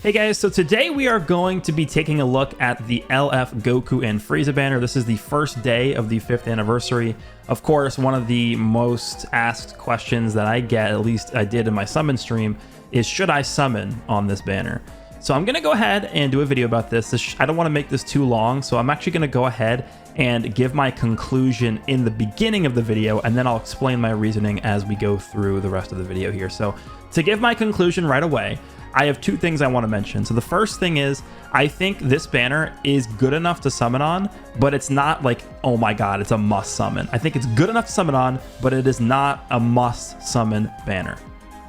Hey guys, so today we are going to be taking a look at the LF Goku and Frieza banner. This is the first day of the 5th anniversary. Of course, one of the most asked questions that I get, at least I did in my summon stream, is should I summon on this banner? So I'm going to go ahead and do a video about this. I don't want to make this too long, so I'm actually going to go ahead and give my conclusion in the beginning of the video, and then I'll explain my reasoning as we go through the rest of the video here. So to give my conclusion right away, I have two things I want to mention. So the first thing is, I think this banner is good enough to summon on, but it's not like, oh my god, it's a must summon. I think it's good enough to summon on, but it is not a must summon banner.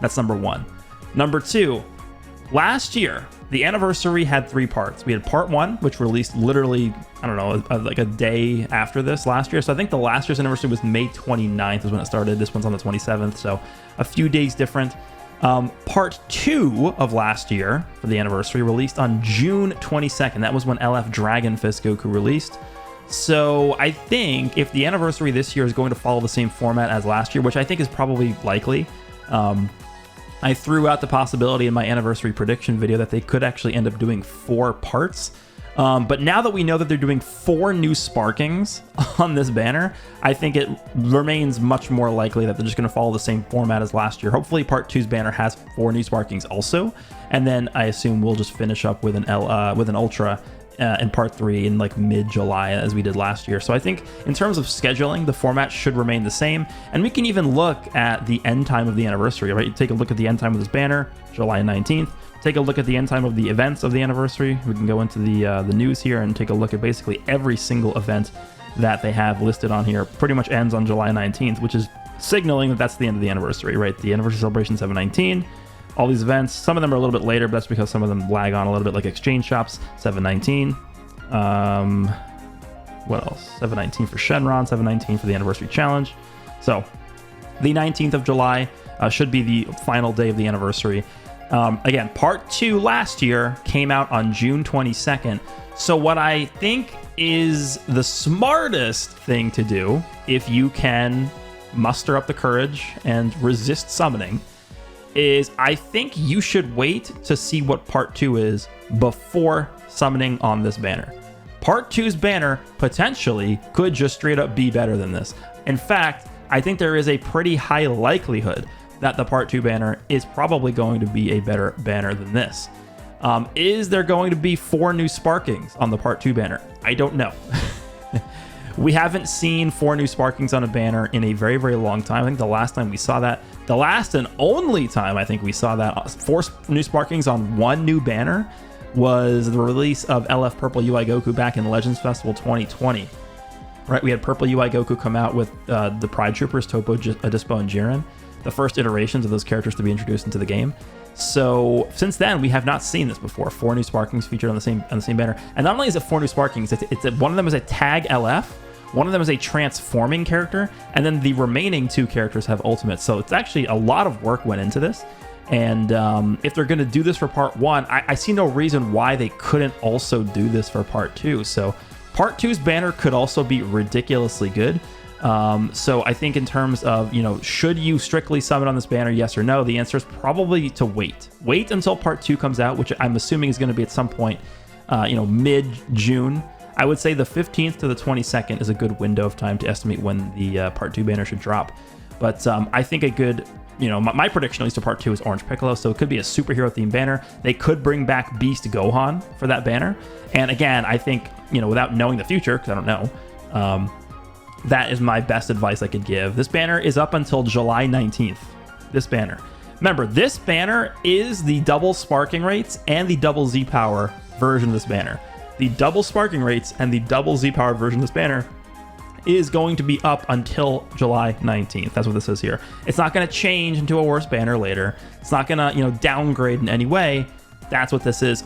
That's number one. Number two, last year, the anniversary had 3 parts. We had part 1, which released literally, I don't know, like a day after this last year. So I think the last year's anniversary was May 29th is when it started. This one's on the 27th, so a few days different. Part 2 of last year for the anniversary released on June 22nd. That was when LF Dragon Fist Goku released. So I think if the anniversary this year is going to follow the same format as last year, which I think is probably likely, I threw out the possibility in my anniversary prediction video that they could actually end up doing 4 parts. But now that we know that they're doing 4 new sparkings on this banner, I think it remains much more likely that they're just going to follow the same format as last year. Hopefully part 2's banner has 4 new sparkings also, and then I assume we'll just finish up with an Ultra in part 3 in like mid-July as we did last year. So I think in terms of scheduling, the format should remain the same, and we can even look at the end time of the anniversary, right? You take a look at the end time of this banner, July 19th. Take a look at the end time of the events of the anniversary. We can go into the news here and take a look at basically every single event that they have listed on here. Pretty much ends on July 19th, which is signaling that that's the end of the anniversary, right? The anniversary celebration 7/19. All these events, some of them are a little bit later, but that's because some of them lag on a little bit, like exchange shops. 7/19. What else? 7/19 for Shenron. 7/19 for the anniversary challenge. So the 19th of July should be the final day of the anniversary. Again, part 2 last year came out on June 22nd. So what I think is the smartest thing to do, if you can muster up the courage and resist summoning, is I think you should wait to see what part 2 is before summoning on this banner. Part 2's banner potentially could just straight up be better than this. In fact, I think there is a pretty high likelihood that the part 2 banner is probably going to be a better banner than this. Is there going to be 4 new sparkings on the part 2 banner? I don't know. We haven't seen 4 new sparkings on a banner in a very, very long time. I think the last time we saw that, the last and only time I think we saw that 4 new sparkings on 1 new banner was the release of LF Purple UI Goku back in Legends Festival 2020. Right, we had Purple UI Goku come out with the Pride Troopers, Toppo, Dispo, and Jiren, the first iterations of those characters to be introduced into the game. So since then, we have not seen this before. 4 new sparkings featured on the same banner, and not only is it 4 new sparkings, it's one of them is a tag LF, one of them is a transforming character, and then the remaining 2 characters have ultimates. So it's actually a lot of work went into this. And if they're going to do this for part 1, I see no reason why they couldn't also do this for part 2. So part 2's banner could also be ridiculously good. So I think in terms of, should you strictly summon on this banner, yes or no, the answer is probably to wait. Wait until part 2 comes out, which I'm assuming is going to be at some point, mid-June. I would say the 15th to the 22nd is a good window of time to estimate when the part 2 banner should drop. But I think a good, my prediction at least to part 2 is Orange Piccolo, so it could be a superhero themed banner. They could bring back Beast Gohan for that banner. And again, I think, without knowing the future, because I don't know, that is my best advice I could give. This banner is up until July 19th. This banner. Remember, this banner is the double sparking rates and the double Z power version of this banner. The double sparking rates and the double Z power version of this banner is going to be up until July 19th. That's what this says here. It's not going to change into a worse banner later. It's not going to, downgrade in any way. That's what this is.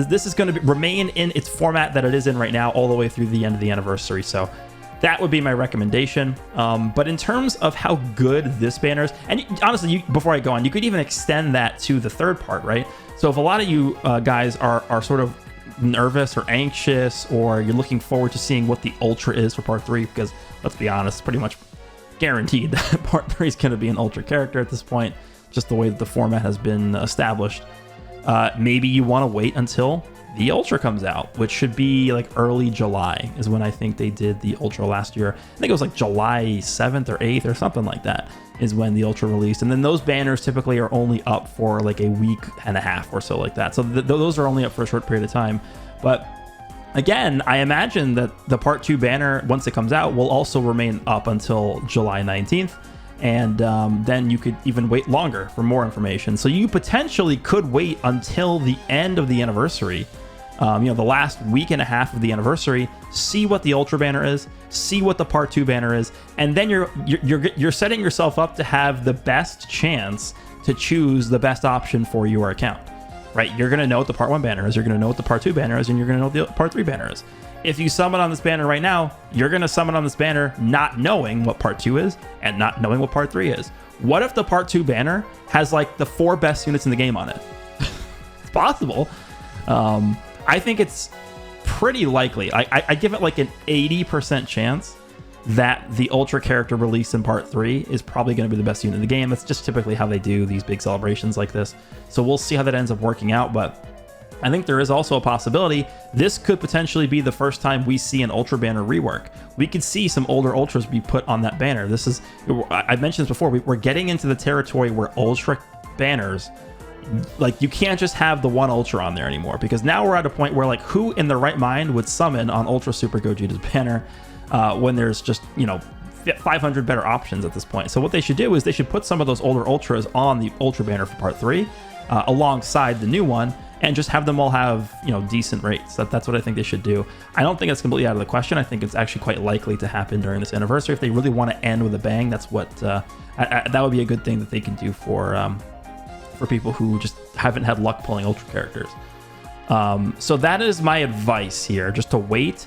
This is going to remain in its format that it is in right now all the way through the end of the anniversary. So that would be my recommendation. But in terms of how good this banner is, and honestly, before I go on, you could even extend that to the 3rd part, right? So if a lot of you guys are sort of nervous or anxious, or you're looking forward to seeing what the Ultra is for part 3, because let's be honest, pretty much guaranteed that part 3 is going to be an Ultra character at this point, just the way that the format has been established. maybe you want to wait until the Ultra comes out, which should be like early July is when I think they did the Ultra last year. I think it was like July 7th or 8th or something like that is when the Ultra released. And then those banners typically are only up for like a week and a half or so like that. So those are only up for a short period of time. But again, I imagine that the Part 2 banner, once it comes out, will also remain up until July 19th. And then you could even wait longer for more information. So you potentially could wait until the end of the anniversary, the last week and a half of the anniversary, see what the Ultra banner is, see what the Part 2 banner is, and then you're setting yourself up to have the best chance to choose the best option for your account, right? You're going to know what the Part 1 banner is, you're going to know what the Part 2 banner is, and you're going to know what the Part 3 banner is. If you summon on this banner right now, you're going to summon on this banner not knowing what Part 2 is and not knowing what Part 3 is. What if the Part 2 banner has like the 4 best units in the game on it? It's possible. I think it's pretty likely. I give it like an 80% chance that the Ultra character released in Part 3 is probably going to be the best unit in the game. That's just typically how they do these big celebrations like this. So we'll see how that ends up working out, but I think there is also a possibility this could potentially be the first time we see an Ultra banner rework. We could see some older Ultras be put on that banner. This is, I've mentioned this before, we're getting into the territory where Ultra banners, like you can't just have the one Ultra on there anymore, because now we're at a point where like who in their right mind would summon on Ultra Super Gogeta's banner when there's just, 500 better options at this point. So what they should do is they should put some of those older Ultras on the Ultra banner for Part 3 alongside the new one, and just have them all have, decent rates. That's what I think they should do. I don't think it's completely out of the question. I think it's actually quite likely to happen during this anniversary. If they really want to end with a bang, that's what that would be a good thing that they can do for people who just haven't had luck pulling Ultra characters. So that is my advice here, just to wait.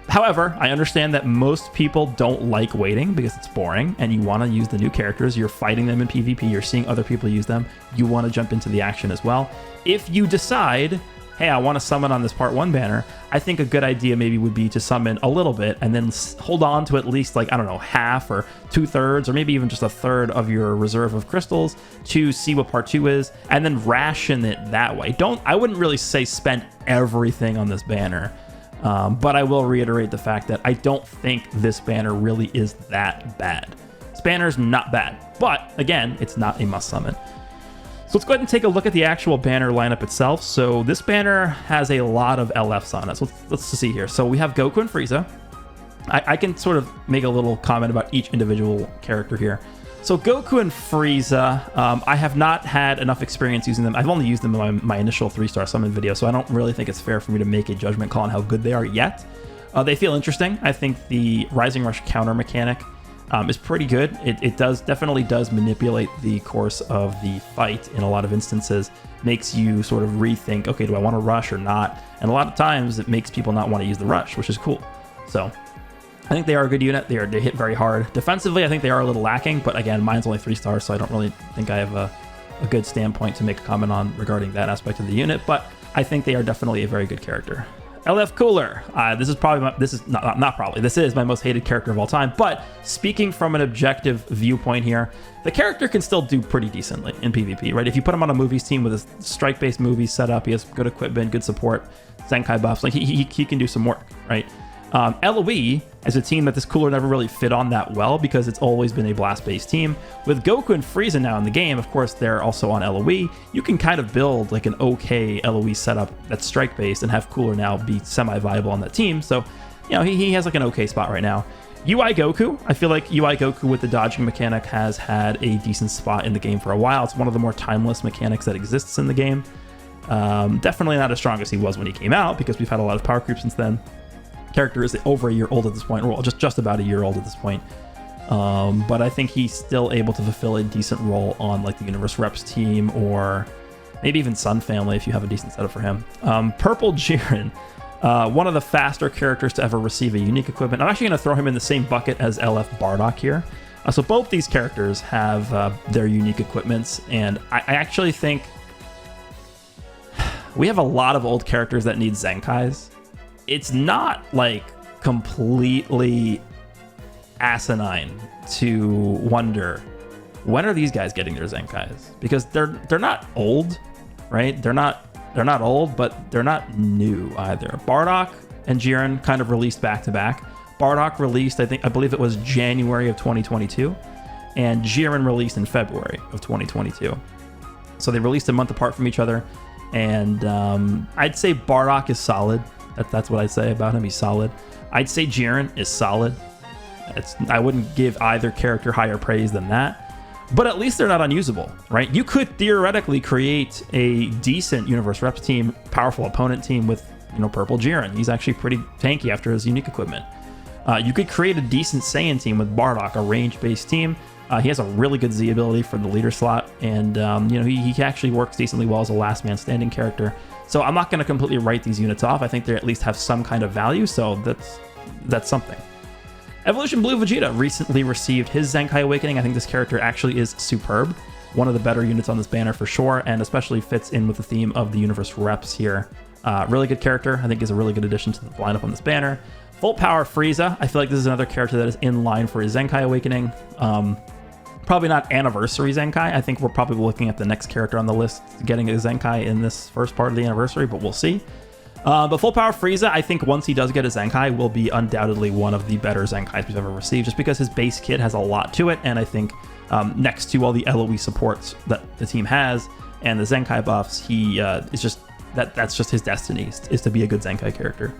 However, I understand that most people don't like waiting because it's boring and you want to use the new characters. You're fighting them in PvP. You're seeing other people use them. You want to jump into the action as well. If you decide, hey, I want to summon on this Part 1 banner, I think a good idea maybe would be to summon a little bit and then hold on to at least like, I don't know, half or 2/3 or maybe even just a third of your reserve of crystals to see what Part 2 is, and then ration it that way. I wouldn't really say spend everything on this banner. But I will reiterate the fact that I don't think this banner really is that bad. This banner's not bad, but again, it's not a must summon. So let's go ahead and take a look at the actual banner lineup itself. So this banner has a lot of LFs on it. So let's see here. So we have Goku and Frieza. I can sort of make a little comment about each individual character here. So Goku and Frieza, I have not had enough experience using them. I've only used them in my initial 3-star summon video, so I don't really think it's fair for me to make a judgment call on how good they are yet. They feel interesting. I think the Rising Rush counter mechanic is pretty good. It definitely does manipulate the course of the fight in a lot of instances. Makes you sort of rethink, okay, do I want to rush or not? And a lot of times it makes people not want to use the rush, which is cool. So I think they are a good unit. They hit very hard. Defensively, I think they are a little lacking, but again, mine's only 3 stars, so I don't really think I have a good standpoint to make a comment on regarding that aspect of the unit, but I think they are definitely a very good character. LF Cooler. This is my most hated character of all time, but speaking from an objective viewpoint here, the character can still do pretty decently in PvP, right? If you put him on a movies team with a strike-based movie setup, he has good equipment, good support, Zenkai buffs, like he can do some work, right? LOE is a team that this Cooler never really fit on that well because it's always been a blast-based team. With Goku and Frieza now in the game, of course, they're also on LOE. You can kind of build like an okay LOE setup that's strike-based and have Cooler now be semi-viable on that team. So, he has like an okay spot right now. UI Goku, I feel like UI Goku with the dodging mechanic has had a decent spot in the game for a while. It's one of the more timeless mechanics that exists in the game. Definitely not as strong as he was when he came out because we've had a lot of power creep since then. Character is over a year old at this point, or just about a year old at this point. But I think he's still able to fulfill a decent role on like the Universe Reps team, or maybe even Sun Family if you have a decent setup for him. Purple Jiren, one of the faster characters to ever receive a unique equipment. I'm actually going to throw him in the same bucket as LF Bardock here. So both these characters have their unique equipments, and I actually think we have a lot of old characters that need Zenkais. It's not like completely asinine to wonder, when are these guys getting their Zenkais? Because they're not old, right? They're not old, but they're not new either. Bardock and Jiren kind of released back to back. Bardock released, I believe it was January of 2022, and Jiren released in February of 2022. So they released a month apart from each other, and I'd say Bardock is solid. That's what I'd say about him. He's solid. I'd say Jiren is solid. I wouldn't give either character higher praise than that, but at least they're not unusable, right? You could theoretically create a decent Universe Reps team, powerful opponent team with, purple Jiren. He's actually pretty tanky after his unique equipment. You could create a decent Saiyan team with Bardock, a range-based team. He has a really good Z ability for the leader slot, and he actually works decently well as a last man standing character. So I'm not going to completely write these units off. I think they at least have some kind of value, so that's something. Evolution Blue Vegeta recently received his Zenkai Awakening. I think this character actually is superb. One of the better units on this banner for sure, and especially fits in with the theme of the Universe Reps here. Really good character. I think is a really good addition to the lineup on this banner. Full Power Frieza. I feel like this is another character that is in line for his Zenkai Awakening. Probably not Anniversary Zenkai. I think we're probably looking at the next character on the list getting a Zenkai in this first part of the anniversary, but we'll see. But Full Power Frieza, I think once he does get a Zenkai, will be undoubtedly one of the better Zenkais we've ever received, just because his base kit has a lot to it, and I think next to all the LOE supports that the team has and the Zenkai buffs, he is just that's just his destiny, is to be a good Zenkai character.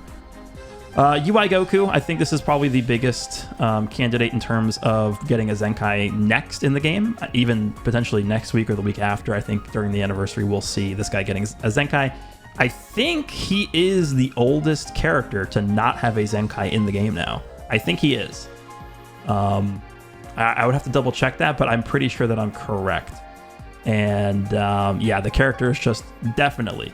UI Goku, I think this is probably the biggest candidate in terms of getting a Zenkai next in the game, even potentially next week or the week after. I think during the anniversary, we'll see this guy getting a Zenkai. I think he is the oldest character to not have a Zenkai in the game now. I think he is. I would have to double check that, but I'm pretty sure that I'm correct. And yeah, the character is just definitely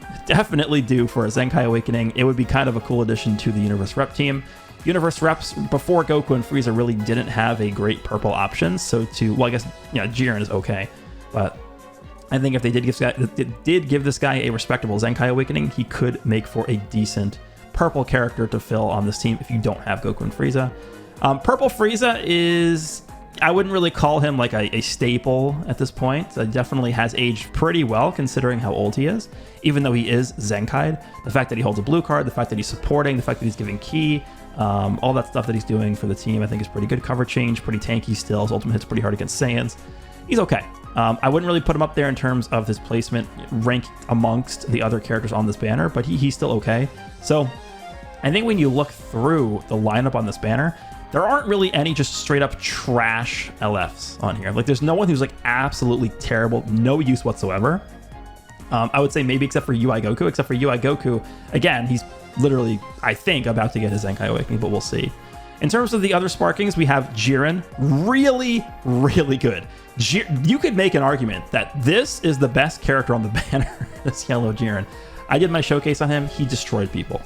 due for a Zenkai Awakening. It would be kind of a cool addition to the Universe Rep team. Universe Reps before Goku and Frieza really didn't have a great purple option, so well, I guess Jiren is okay, but I think if they did give this guy a respectable Zenkai Awakening, he could make for a decent purple character to fill on this team if you don't have Goku and Frieza. Purple Frieza is, I wouldn't really call him like a staple at this point. Definitely has aged pretty well considering how old he is, even though he is Zenkai'd. The fact that he holds a blue card, the fact that he's supporting, the fact that he's giving ki, all that stuff that he's doing for the team, I think is pretty good. Cover change, pretty tanky still. His ultimate hits pretty hard against Saiyans. He's okay. I wouldn't really put him up there in terms of his placement rank amongst the other characters on this banner, but he's still okay. So I think when you look through the lineup on this banner, there aren't really any just straight up trash LFs on here. Like there's no one who's like absolutely terrible, no use whatsoever. I would say maybe except for UI Goku, again, he's literally, I think, about to get his Zenkai Awakening, but we'll see. In terms of the other Sparkings, we have Jiren, really, really good. You could make an argument that this is the best character on the banner, this yellow Jiren. I did my showcase on him. He destroyed people.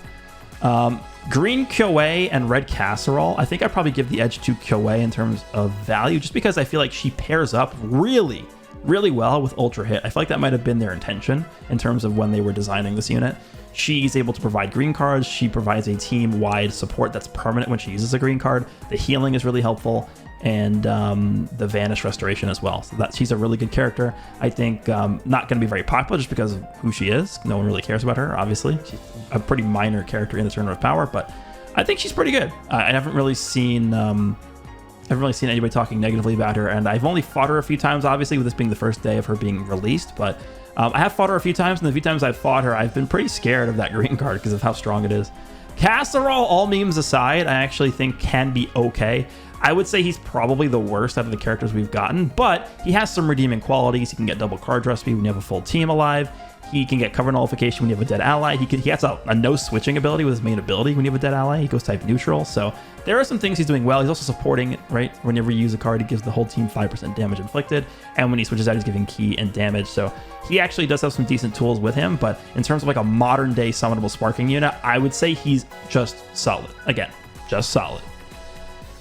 Green Kyoei and Red Casserole, I think I'd probably give the edge to Kyoei in terms of value, just because I feel like she pairs up really, really well with Ultra Hit. I feel like that might have been their intention in terms of when they were designing this unit. She's able to provide green cards. She provides a team-wide support that's permanent when she uses a green card. The healing is really helpful, and the Vanish Restoration as well. So she's a really good character. I think not going to be very popular just because of who she is. No one really cares about her, obviously. She's a pretty minor character in the Tournament of Power, but I think she's pretty good. I haven't really seen anybody talking negatively about her, and I've only fought her a few times, obviously, with this being the first day of her being released, but I have fought her a few times, and the few times I've fought her, I've been pretty scared of that green card because of how strong it is. Casserole, all memes aside, I actually think can be okay. I would say he's probably the worst out of the characters we've gotten, but he has some redeeming qualities. He can get double card draw speed when you have a full team alive. He can get cover nullification when you have a dead ally. He has a no switching ability with his main ability when you have a dead ally. He goes type neutral. So there are some things he's doing well. He's also supporting, right? Whenever you use a card, he gives the whole team 5% damage inflicted. And when he switches out, he's giving ki and damage. So he actually does have some decent tools with him. But in terms of like a modern day summonable sparking unit, I would say he's just solid. Again, just solid.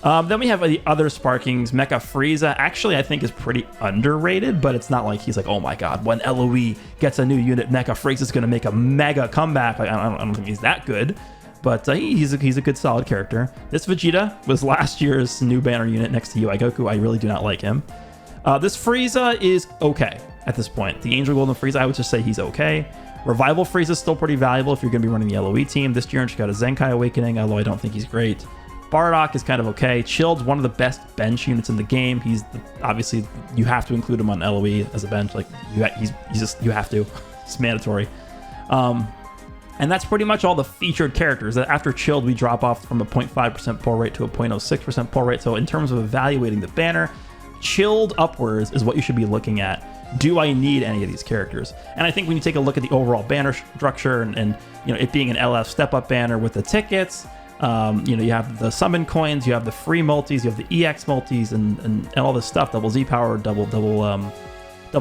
Then we have the other Sparkings. Mecha Frieza, actually, I think is pretty underrated, but it's not like he's like, oh my god, when LOE gets a new unit, Mecha Frieza's going to make a mega comeback. Like, I don't think he's that good, but he's a good, solid character. This Vegeta was last year's new banner unit next to UI Goku. I really do not like him. This Frieza is okay. at this point. The Angel Golden Frieza, I would just say he's okay. Revival Frieza is still pretty valuable if you're going to be running the LOE team. This year, she got a Zenkai Awakening, although I don't think he's great. Bardock is kind of okay. Chilled's one of the best bench units in the game. Obviously, you have to include him on LOE as a bench. Like, he's just, you have to. It's mandatory. And that's pretty much all the featured characters. After Chilled, we drop off from a 0.5% pull rate to a 0.06% pull rate. So in terms of evaluating the banner, Chilled upwards is what you should be looking at. Do I need any of these characters? And I think when you take a look at the overall banner structure and it being an LF step-up banner with the tickets, you have the summon coins, you have the free multis, you have the EX multis, and all this stuff, double Z power, double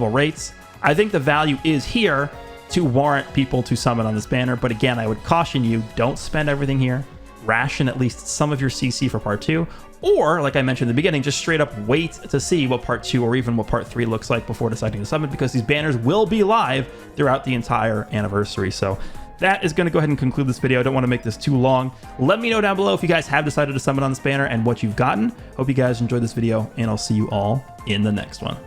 rates. I think the value is here to warrant people to summon on this banner. But again, I would caution you, don't spend everything here. Ration at least some of your CC for part 2. Or, like I mentioned in the beginning, just straight up wait to see what part 2 or even what part 3 looks like before deciding to summon, because these banners will be live throughout the entire anniversary. So that is going to go ahead and conclude this video. I don't want to make this too long. Let me know down below if you guys have decided to summon on this banner and what you've gotten. Hope you guys enjoyed this video, and I'll see you all in the next one.